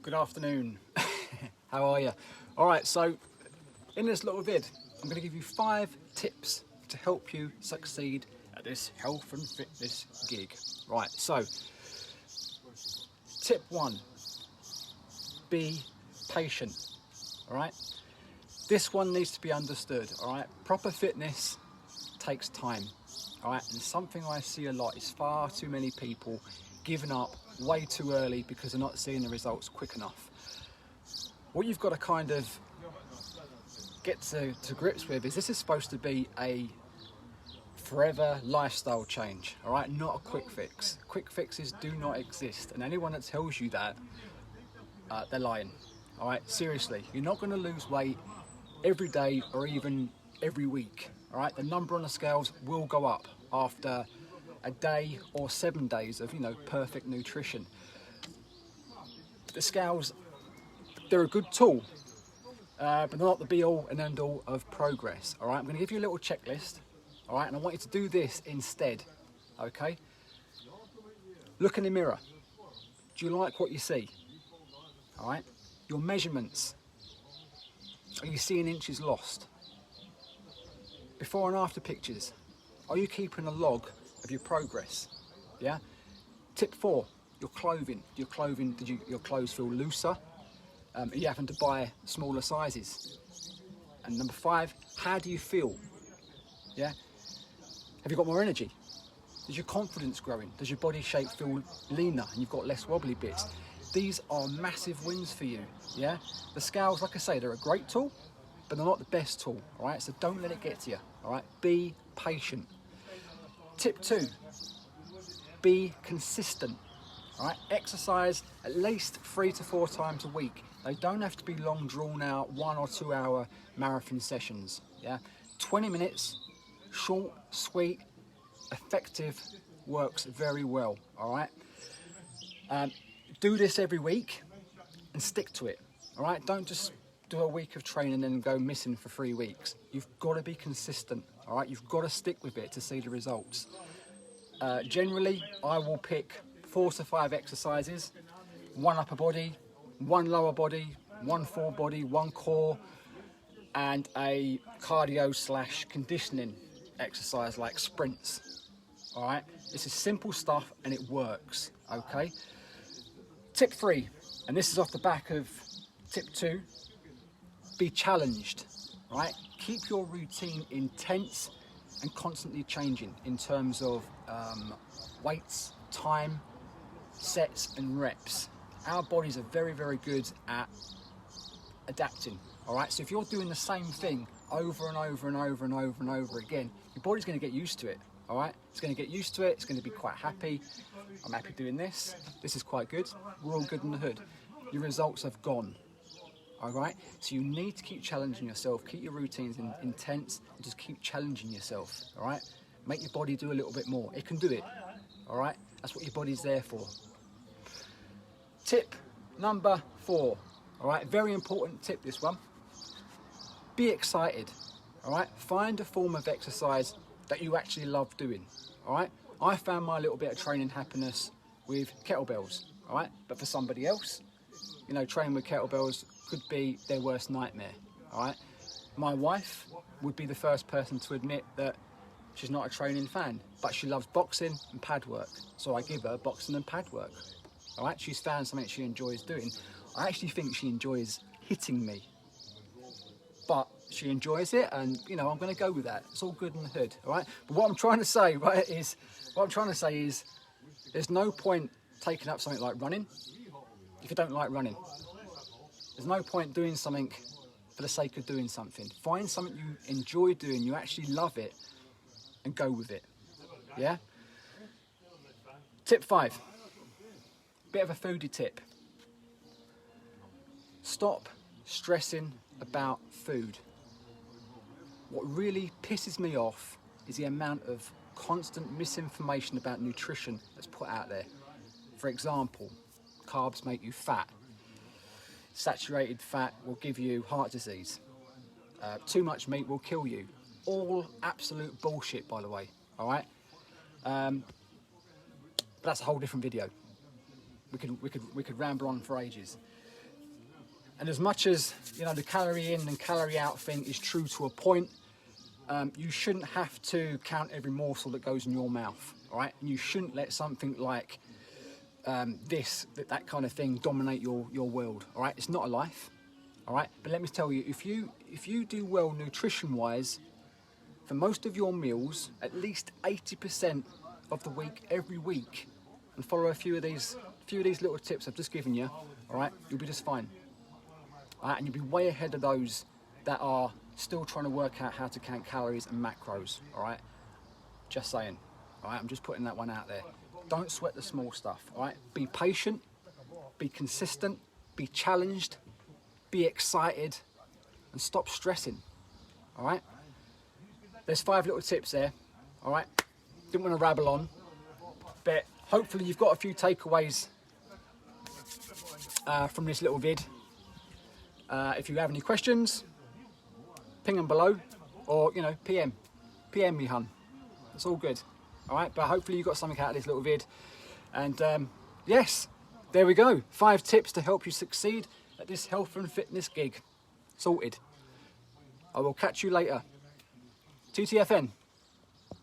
Good afternoon. How are you? All right, so in this little vid, I'm going to give you 5 tips to help you succeed at this health and fitness gig. Right, so tip 1, be patient. All right, this one needs to be understood. All right, proper fitness takes time. All right, and something I see a lot is far too many people giving up way too early because they're not seeing the results quick enough. What you've got to kind of get to grips with is this is supposed to be a forever lifestyle change, all right, not a quick fix. Quick fixes do not exist, and anyone that tells you that, they're lying. All right, seriously, you're not going to lose weight every day or even every week. All right, the number on the scales will go up after a day or 7 days of, perfect nutrition. The scales, they're a good tool, but they're not the be all and end all of progress. All right, I'm going to give you a little checklist. All right, and I want you to do this instead. Okay, look in the mirror. Do you like what you see? All right, your measurements. Are you seeing inches lost? Before and after pictures. Are you keeping a log of your progress? Yeah. Tip 4, your clothing. Your clothes feel looser? Are you having to buy smaller sizes? And number 5, how do you feel? Yeah. Have you got more energy? Is your confidence growing? Does your body shape feel leaner and you've got less wobbly bits? These are massive wins for you. Yeah. The scales, like I say, they're a great tool, but they're not the best tool. All right. So don't let it get to you. All right. Be patient. Tip 2, be consistent. All right, exercise at least 3 to 4 times a week. They don't have to be long, drawn out 1 or 2 hour marathon sessions. Yeah, 20 minutes, short, sweet, effective, works very well. All right, do this every week and stick to it. All right, don't just do a week of training and then go missing for 3 weeks. You've got to be consistent. All right, you've got to stick with it to see the results. Generally, I will pick 4 to 5 exercises, 1 upper body, 1 lower body, 1 full body, 1 core, and a cardio / conditioning exercise like sprints. All right, this is simple stuff and it works. Okay. Tip 3, and this is off the back of tip 2, be challenged. All right, keep your routine intense and constantly changing in terms of weights, time, sets and reps. Our bodies are very, very good at adapting. All right, so if you're doing the same thing over and over and over and over and over again, your body's going to get used to it. All right, it's going to get used to it. It's going to be quite happy. I'm happy doing this. This is quite good. We're all good in the hood. Your results have gone. All right, so you need to keep challenging yourself, keep your routines intense, and just keep challenging yourself. All right, make your body do a little bit more. It can do it. All right, that's what your body's there for. Tip number 4. All right, very important tip, this one. Be excited. All right, find a form of exercise that you actually love doing. All right, I found my little bit of training happiness with kettlebells. All right, but for somebody else, training with kettlebells could be their worst nightmare. All right, my wife would be the first person to admit that she's not a training fan, but she loves boxing and pad work, so I give her boxing and pad work. All right, she's found something she enjoys doing. I actually think she enjoys hitting me, but she enjoys it, and I'm going to go with that. It's all good in the hood. All right, but what I'm trying to say, is there's no point taking up something like running if you don't like running. There's no point doing something for the sake of doing something. Find something you enjoy doing, you actually love it, and go with it. Yeah? Tip 5. Bit of a foodie tip. Stop stressing about food. What really pisses me off is the amount of constant misinformation about nutrition that's put out there. For example, carbs make you fat. Saturated fat will give you heart disease. Too much meat will kill you. All absolute bullshit, by the way. All right. But that's a whole different video. We could ramble on for ages. And as much as, you know, the calorie in and calorie out thing is true to a point, you shouldn't have to count every morsel that goes in your mouth, all right? And you shouldn't let something like that kind of thing dominate your world, all right? It's not a life, all right? But let me tell you, if you do well nutrition-wise, for most of your meals, at least 80% of the week, every week, and follow a few of these little tips I've just given you, all right, you'll be just fine. All right, and you'll be way ahead of those that are still trying to work out how to count calories and macros, all right? Just saying, all right? I'm just putting that one out there. Don't sweat the small stuff, all right? Be patient, be consistent, be challenged, be excited, and stop stressing, all right? There's 5 little tips there, all right? Didn't want to rabble on, but hopefully you've got a few takeaways from this little vid. If you have any questions, ping them below, or, you know, PM me, hun. It's all good, all right? But hopefully you got something out of this little vid. And yes, there we go. 5 tips to help you succeed at this health and fitness gig. Sorted. I will catch you later. TTFN.